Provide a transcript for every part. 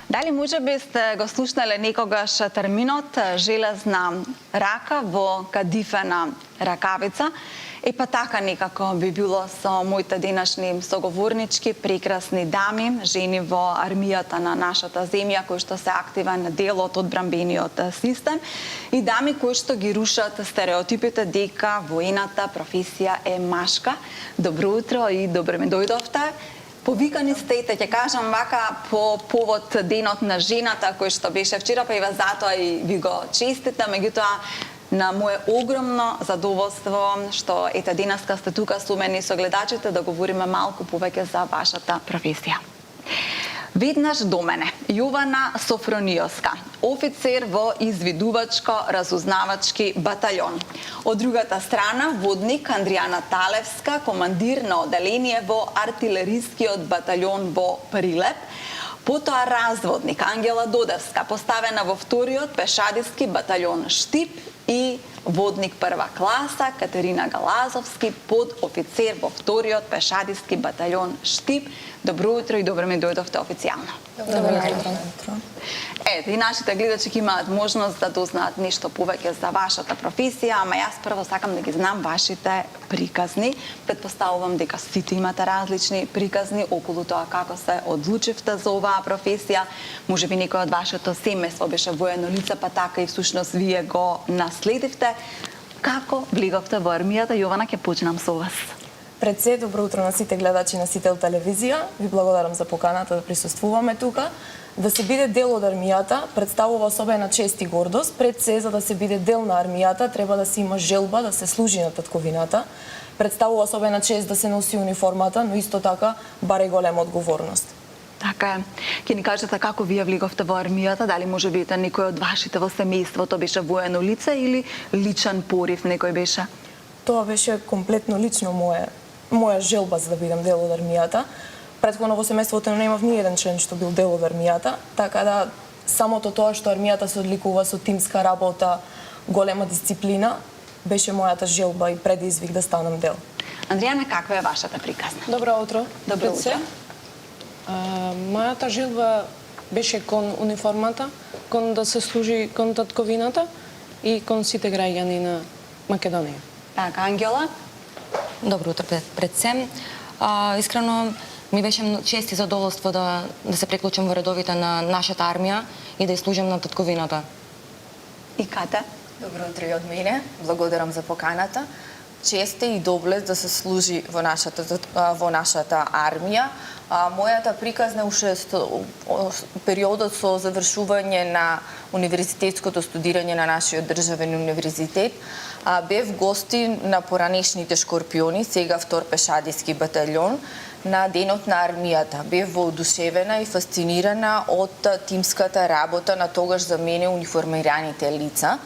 Дали можеби сте го слушнале некогаш терминот железна рака во кадифена ракавица? Па така некако би било со моите денешни соговорнички, прекрасни дами, жени во армијата на нашата земја, кои што се активен дел од одбранбениот систем и дами кои што ги рушат стереотипите дека воената професија е машка. Добро утро и добро ми дојдовте. Повикани сте и ќе кажам вака по повод денот на жената кој што беше вчера, па и затоа и ви го честитам, меѓутоа на мое огромно задоволство што ете денеска сте тука со мене и со гледачите да говориме малку повеќе за вашата професија. Веднаш до мене Јована Софронијовска, офицер во извидувачко-разузнавачки батальон. Од другата страна водник Андријана Талевска, командир на оделение во артилерискиот батальон во Прилеп. Потоа разводник Ангела Додевска, поставена во вториот пешадиски батальон Штип и водник прва класа Катерина Галазовски, подофицер во вториот пешадиски батальон Штип. Добро утро и добро ми дојдовте официјално. Добро утро. И нашите гледачи имаат можност да дознаат нешто повеќе за вашата професија, ама јас прво сакам да ги знам вашите приказни. Предпоставувам дека сите имате различни приказни околу тоа како се одлучивте за оваа професија. Можеби некој од вашето семејство беше воено лице, па така и всушност вие го наследивте. Како влеговте во армијата? Јована, ќе почнам со вас. Пред се, добро утро на сите гледачи на Сител телевизија. Ви благодарам за поканата да присуствуваме тука. Да се биде дел од армијата представува особена чест и гордост. Пред се, за да се биде дел на армијата, треба да се има желба да се служи на татковината. Представува особена чест да се носи униформата, но исто така бара и голема одговорност. Така е. Ќе ни кажете како вие влеговте во армијата? Дали може би некој од вашите во семејството беше воено лице или личен порив некој беше? Тоа беше комплетно лично моја желба за да бидам дел од армијата. Претходно во семејството не имав ни еден член што бил дел од армијата, така да самото тоа што армијата се одликува со тимска работа, голема дисциплина, беше мојата желба и предизвик да станам дел. Андријана, каква е вашата приказна? Добро утро. Добро утро. Мојата желба беше кон униформата, кон да се служи кон татковината и кон сите граѓани на Македонија. Така, Ангела? Добро утро пред се. Искрено ми беше чест и задоволство да се приклучам во редовите на нашата армија и да служам на татковината. И Ката? Добро утро и од мене. Благодарам за поканата. Чест е и доблест да се служи во нашата армија. Мојата приказна уште периодот со завршување на универзитетското студирање на нашиот државен универзитет, бев гости на поранешните Шкорпиони, сега втор пешадиски батальон, на денот на армијата. Бев воодушевена и фасцинирана од тимската работа на тогаш за мене униформираните лица.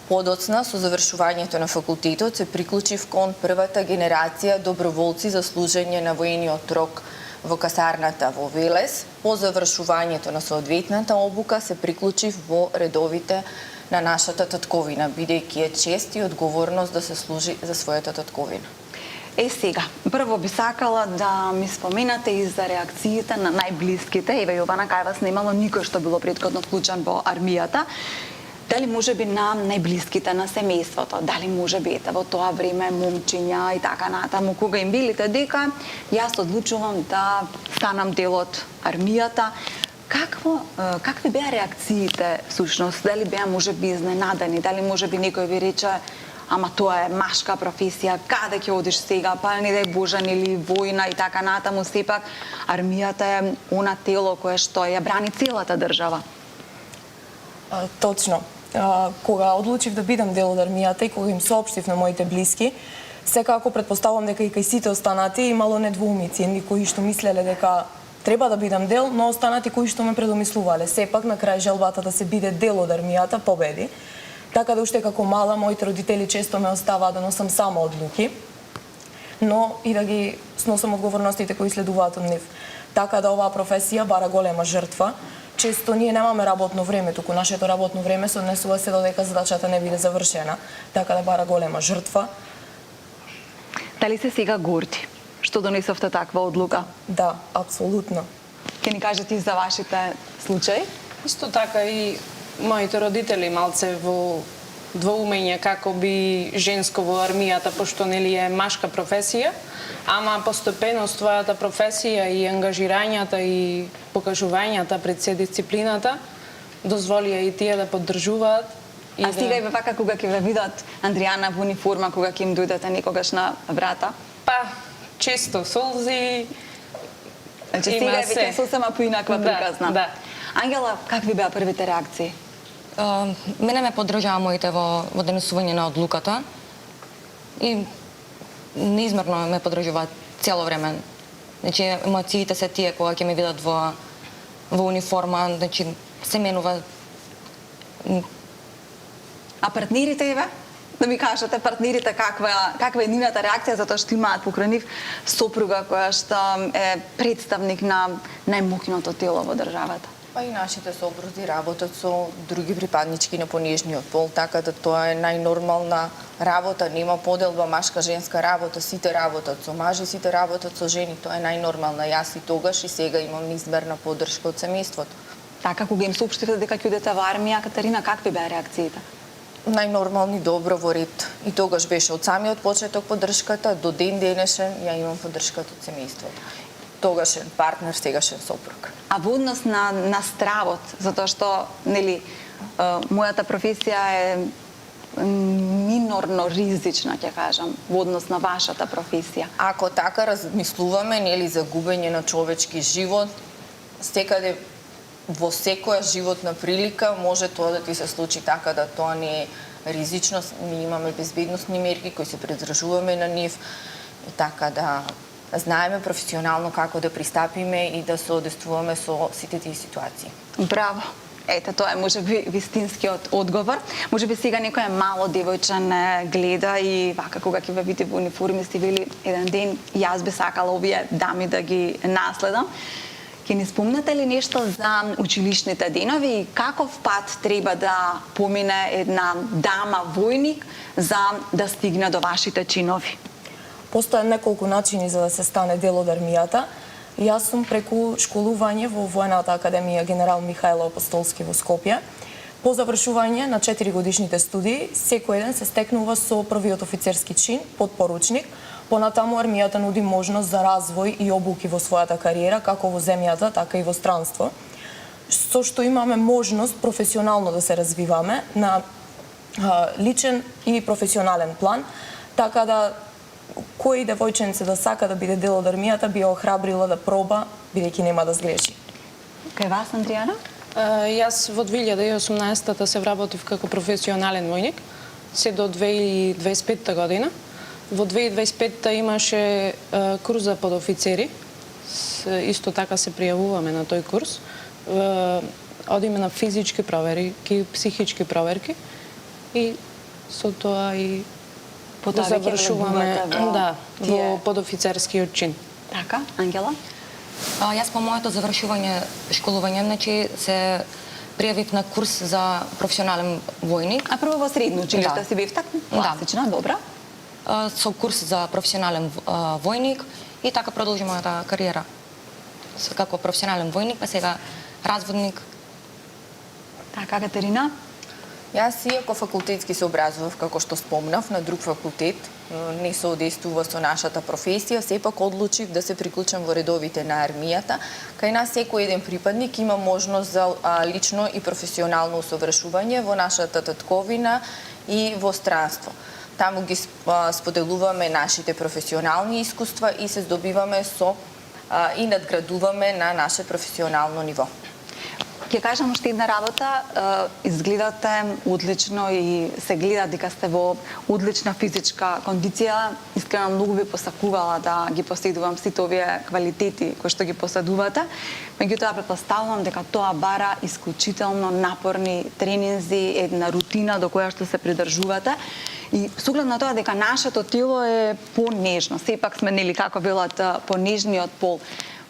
Подоцна, со завршувањето на факултетот, се приклучив кон првата генерација доброволци за служење на воениот рок во касарната во Велес. По завршувањето на соодветната обука се приклучив во редовите на нашата татковина, бидејќи е чест и одговорност да се служи за својата татковина. Сега, прво би сакала да ми споменате и за реакциите на најблиските. Еве, Јована, кај вас немало никој што било претходно вклучен во армијата. Дали може би на најблиските на семејството, дали може би во тоа време момчиња и така натаму, кога им велите дека јас одлучувам да станам дел од армијата, какви беа реакциите всушност? Дали беа може би изненадени, дали може би некој ви рече ама тоа е машка професија, каде ќе одиш сега, па не дај Боже, или војна и така натаму, сепак армијата е она тело кое што ја брани целата држава. Точно. Кога одлучив да бидам дел од армијата и кога им соопштив на моите блиски, секако претпоставувам дека и кај сите останати имало недвоумици, кои што мислеле дека треба да бидам дел, но останати кои што ме предомислувале. Сепак на крај желбата да се биде дел од армијата победи. Така да уште како мала моите родители често ме оставаа да носам сама одлуки, но и да ги сносам одговорностите кои следуваат од нив. Така да оваа професија бара голема жртва. Често ние немаме работно време, туку нашето работно време се однесува се додека задачата не биде завршена, така да бара голема жртва. Дали се сега горди што донесовте таква одлука? Да, апсолутно. Ке ни кажете и за вашите случаи? Исто така и моите родители малце во двоумење како би женско во армијата, пошто нели е машка професија, ама постепено твојата професија и ангажирањата и покажувањата пред се дисциплината дозволија и тие да поддржуваат. А сега и вака кога ќе ве видат Андријана во униформа, кога ќе им дојдете некогаш на врата? Па, често солзи. Значи сега е веќе сосема поинаква приказна. Да. Ангела, какви беа првите реакции? Мене ме поддржаа моите во донесување на одлуката и неизмерно ме поддржуваат цело време. Значи, емоциите се тие кога ќе ме видат во униформа, значи, се менува. А партнерите еве? Да ми кажете партнерите каква е нивната реакција затоа што имаат покрај нив сопруга која што е представник на најмокното тело во државата. Па и нашите сопрузи работат со други припаднички на понижниот пол, така да тоа е најнормална работа, нема поделба машка-женска работа, сите работат со мажи, сите работат со жени, тоа е најнормална. Јас и тогаш и сега имам неизмерна поддршка од семејството. Така, кога им соопштивте дека ќе одите во армија, Катерина, какви беа реакциите? Најнормални, добро, во ред. И тогаш беше од самиот почеток поддршката, до ден денешен ја имам поддршката од семејството. Тогашен партнер, сегашен сопруг. А во однос на стравот, затоа што, нели, мојата професија е минорно ризична, ќе кажам, во однос на вашата професија. Ако така размислуваме, нели, за губење на човечки живот, секаде во секоја животна прилика може тоа да ти се случи, така да тоа не е ризично. Ние имаме безбедносни мерки кои се придржуваме на нив, така да знаеме професионално како да пристапиме и да се одествуваме со сите тие ситуации. Браво! Ете, тоа е можеби вистинскиот одговор. Можеби сега некоја мало девојче не гледа и вака кога ќе ве види во униформи сте вели еден ден јас би сакала овие дами да ги наследам. Ќе ни спомнете ли нешто за училишните денови и каков пат треба да помине една дама војник за да стигне до вашите чинови? Постојат неколку начини за да се стане дел од армијата. Јас сум преку школување во Војната академија Генерал Михајло Апостолски во Скопје. По завршување на 4-годишните студии, секој еден се стекнува со првиот офицерски чин, подпоручник. Понатаму армијата нуди можност за развој и обуки во својата кариера, како во земјата, така и во странство. Со што имаме можност професионално да се развиваме на личен и професионален план, така да кој девојченце да сака да биде дел од армијата би ја охрабрила да проба, бидејќи нема да сгреши. Кај вас, Андријана? Јас во 2018-та се вработив како професионален војник, се до 2025 година. Во 2025-та имаше курс за подофицери. Исто така се пријавуваме на тој курс. Одиме на физички проверки, психички проверки и со тоа и Потоа веќе завршуваме во подофицерскиот чин. Така, Ангела? Јас по моето завршување школување, значи се пријавив на курс за професионален војник. А прво во средно училиште Да. си бев така? Класична, добра. Со курс за професионален војник и така продолжи мојата кариера. Како професионален војник, па сега разводник. Така, Катерина? Јас, иако факултетски се образував, како што спомнав, на друг факултет, не се одействува со нашата професија, сепак одлучив да се приклучам во редовите на армијата. Кај нас секој еден припадник има можност за лично и професионално усовршување во нашата татковина и во странство. Таму ги споделуваме нашите професионални искуства и се здобиваме со и надградуваме на наше професионално ниво. Ќе кажам уште една работа, изгледате одлично и се гледа дека сте во одлична физичка кондиција. Искрено многу би посакувала да ги поседувам сите овие квалитети кои што ги поседувате. Меѓутоа претпоставувам дека тоа бара исклучително напорни тренинзи, една рутина до која што се придржувате. И со оглед на тоа дека нашето тело е понежно, сепак сме нели како велат понежниот пол.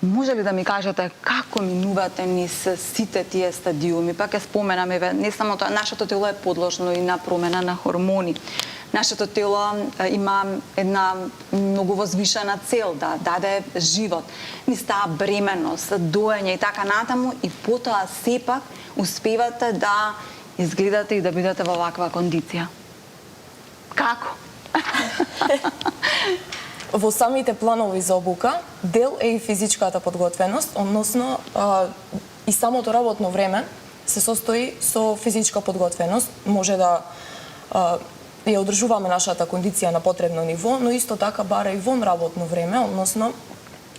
Може ли да ми кажете како минувате низ сите тие стадиуми? Па ќе споменам, не само тоа, нашето тело е подложно и на промена на хормони. нашето тело има една многу возвишена цел да даде живот. Ни става бременост, доење и така натаму и потоа сепак успевате да изгледате и да бидете во ваква кондиција. Како? Во самите планови за обука, дел е и физичката подготвеност, односно и самото работно време се состои со физичка подготвеност. Може да ја одржуваме нашата кондиција на потребно ниво, но исто така бара и вон работно време, односно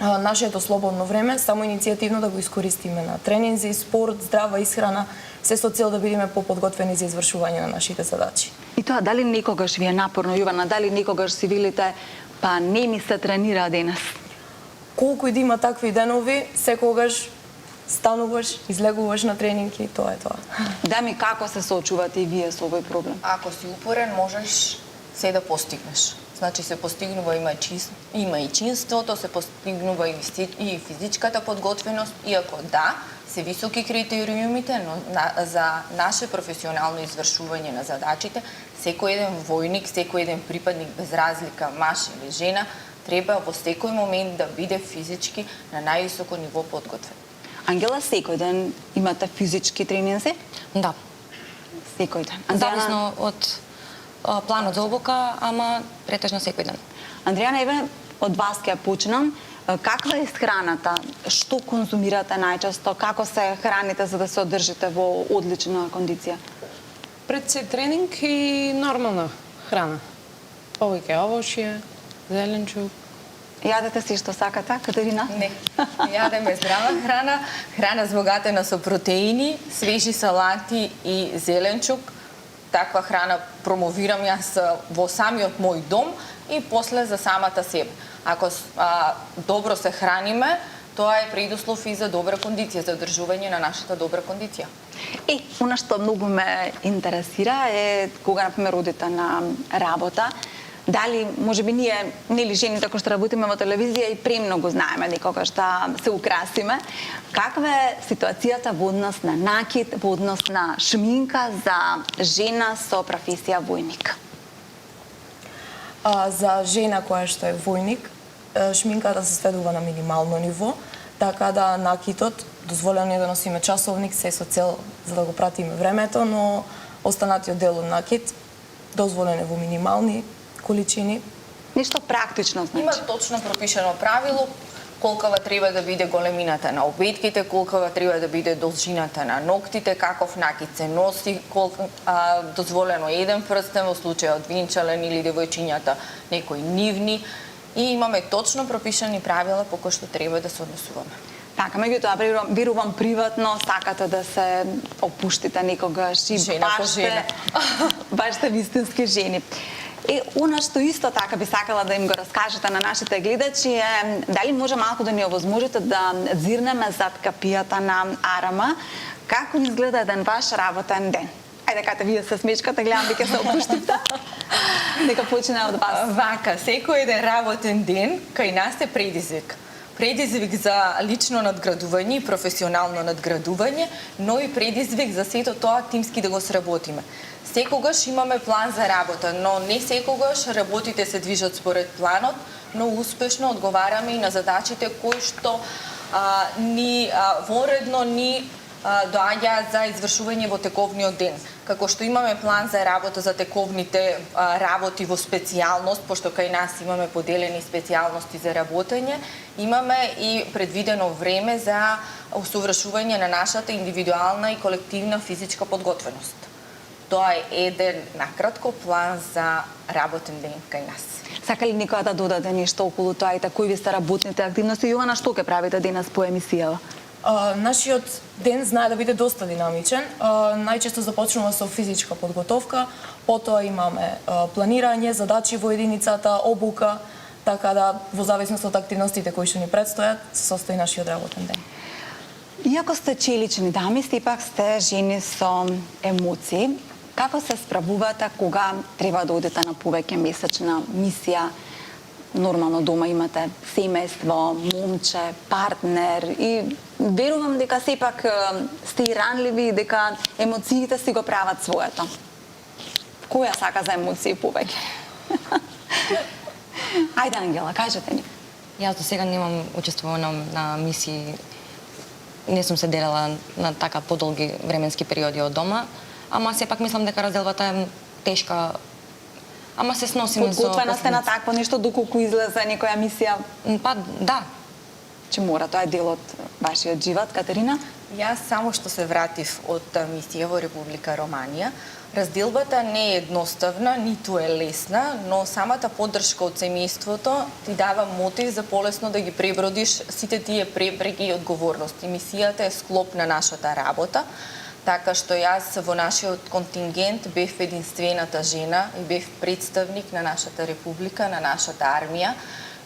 нашето слободно време само иницијативно да го искористиме на тренинзи, спорт, здрава исхрана, се со цел да бидеме поподготвени за извршување на нашите задачи. И тоа, дали некогаш ви е напорно, Јована, дали некогаш си велите, па не ми се тренира денес? Колку и да има такви денови, секогаш стануваш, излегуваш на тренинги и тоа е тоа. Дами, како се соочувате и вие со овој проблем? Ако си упорен, можеш се да постигнеш. Значи се постигнува има и чинството, се постигнува и физичката подготвеност, иако да, се високи критериумите, но за наше професионално извршување на задачите, секој еден војник, секој еден припадник без разлика маж или жена, треба во секој момент да биде физички на највисоко ниво подготвен. Ангела, секој ден имате физички тренинзи? Да, Секој ден. зависно од планот за обука, ама претежно секој ден. Андријана, еве, од вас ќе почнам. Каква е храната? Што конзумирате најчесто? Како се храните за да се одржите во одлична кондиција? Пред се тренинг и нормална храна. Повеќе овошје, зеленчук. Јадете си што сакате, Катерина? Не, јадеме здрава храна, храна збогатена со протеини, свежи салати и зеленчук. Таква храна промовирам јас во самиот мој дом и после за самата себе. Ако добро се храниме, тоа е предуслов и за добра кондиција, за одржување на нашата добра кондиција. И она што многу ме интересира е кога, например, одите на работа, дали, може би ние, нели жените кои што работиме во телевизија и премногу знаеме некогаш да се украсиме. Каква е ситуацијата во однос на накид, во однос на шминка за жена со професија војник? За жена која што е војник, шминката се сведува на минимално ниво, така да накитот, дозволено е да носиме часовник, се со цел за да го пратиме времето, но останатиот дел од накит дозволен е во минимални количини. Нешто практично, значи. Има точно пропишано правило колкава треба да биде големината на обетките, колкава треба да биде должината на ноктите, каков накид се носи, дозволено еден прстен во случајот венчален или девојчињата некои нивни. И имаме точно пропишани правила по кои што треба да се однесуваме. Така, меѓутоа, верувам приватно, сакате да се опуштите некогаш и Жена по жена. Баш сте вистински жени. Она што исто така би сакала да им го раскажете на нашите гледачи е дали може малку да ни овозможите да зирнеме зад капијата на Арама, како изгледа еден ваш работен ден. Ајде, кате, вие се смечкате, гледам дека се опуштите. Нека почне од вас. Вака, секој еден работен ден кај нас е предизвик. Предизвик за лично надградување и професионално надградување, но и предизвик за сето тоа тимски да го сработиме. Секогаш имаме план за работа, но не секогаш работите се движат според планот, но успешно одговараме и на задачите кои што воредно ни доаѓаат за извршување во тековниот ден. Како што имаме план за работа за тековните работи во специјалност, пошто кај нас имаме поделени специјалности за работење, имаме и предвидено време за усовршување на нашата индивидуална и колективна физичка подготвеност. Тоа е еден накратко план за работен ден кај нас. Сака ли никоја да додаде нешто околу тоа и кои ви се работните активности? Јована, што ќе правите денес по емисијава? Нашиот ден знае да биде доста динамичен. Најчесто започнува со физичка подготовка, потоа имаме планирање, задачи во единицата, обука, така да во зависност од активностите кои што ни предстојат, се состои нашиот работен ден. Иако сте челични дами, сепак сте жени со емоции. Како се справувате кога треба да одите на повеќе месечна мисија? Нормално дома имате семејство, момче, партнер и верувам дека сепак сте и ранливи и дека емоциите си го прават своето. Која сака за емоции повеќе? Ајде, Ангела, кажете ни. Јас до сега немам учествувано на мисии, не сум се делела на така подолги временски периоди од дома, ама сепак мислам дека разделбата е тешка, ама се сносиме со Подготвена сте на такво нешто доколку излезе некоја мисија? Па да, Че мора, тоа е дел од вашиот живот, Катерина? Јас само што се вратив од мисија во Република Романија. Разделбата не е едноставна, ниту е лесна, но самата поддршка од семејството ти дава мотив за полесно да ги пребродиш сите тие препреки и одговорности. Мисијата е склоп на нашата работа, така што јас во нашиот контингент бев единствената жена и бев представник на нашата република, на нашата армија,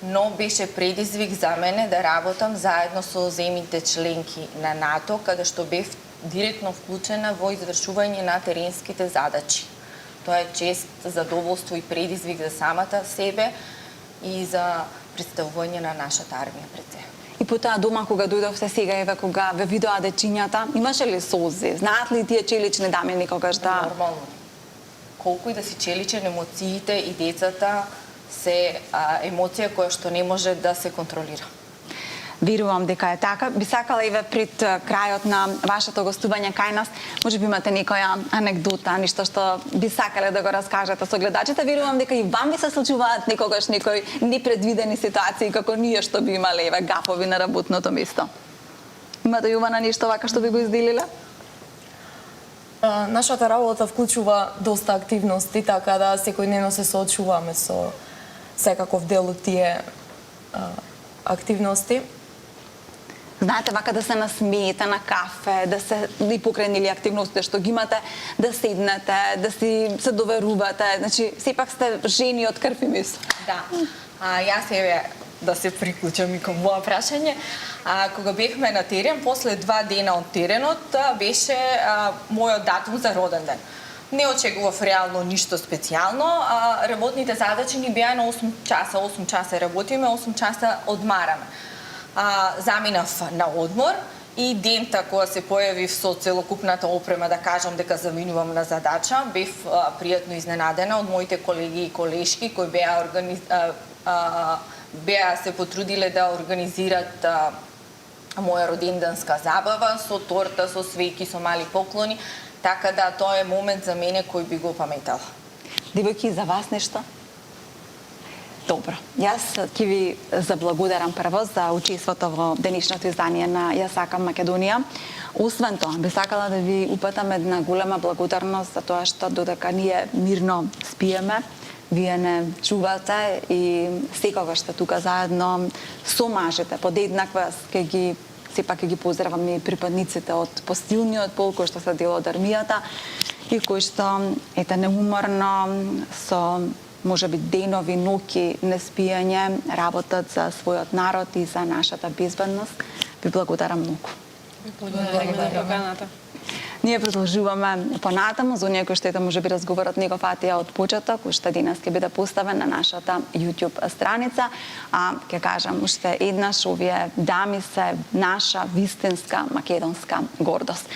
но беше предизвик за мене да работам заедно со земите членки на НАТО, каде што бев директно вклучена во извршување на теренските задачи. Тоа е чест, задоволство и предизвик за самата себе и за представување на нашата армија пред се. И потоа дома кога дојдовте сега, еве кога ве видоа дечињата, имаше ли солзи? Знаат ли тие челични дами некогаш да... Нормално. Колку и да си челичен, емоциите и децата се емоција која што не може да се контролира. Верувам дека е така. Би сакала еве пред крајот на вашето гостување кај нас, можеби имате некоја анекдота, нешто што би сакале да го раскажете со гледачите. Верувам дека и вам ви се случуваат некогаш некои непредвидени ситуации како ние што би имале еве гафови на работното место. Имате Јована нешто вака што би го изделиле? Нашата работа вклучува доста активности, така да секојдневно се соочуваме со секаков дел од тие активности. Знаете, вака да се насмеете на кафе, да се и покрај нели активностите што ги имате, да седнете, да си се доверувате. Значи, сепак сте жени од крв и месо. Да. Јас еве да се приклучам и кон моја прашање. Кога бевме на терен, после 2 дена од теренот, беше мојот датум за роден ден. Не очекував реално ништо специјално, работните задачи ни беа на 8 часа. 8 часа работиме, 8 часа одмараме. Заминав на одмор и дента кога се појавив со целокупната опрема, да кажам дека заминувам на задача, бев пријатно изненадена од моите колеги и колешки кои беа се потрудиле да организират моја роденденска забава со торта, со свеќи, со мали поклони, така да тоа е момент за мене кој би го паметала. Девојки, за вас нешто? Добро. Јас ќе ви заблагодарам прво за учеството во денешното издание на Ја сакам Македонија. Освен тоа, би сакала да ви упатам една голема благодарност за тоа што додека ние мирно спиеме, вие не чувате и секогаш сте тука заедно со мажите подеднаква, сепак ќе ги поздравам и припадниците од постилниот полк кои што се дел од армијата и кои што неуморно со можеби денови, ноќи, неспијање, работат за својот народ и за нашата безбедност. Ви благодарам многу. Благодарам на поканата. Ние продолжуваме понатаму, за оние кои што можеби разговорот не го фатија од почеток, уште денес ќе биде поставен на нашата YouTube страница, а ќе кажам уште еднаш, овие дами се наша вистинска македонска гордост.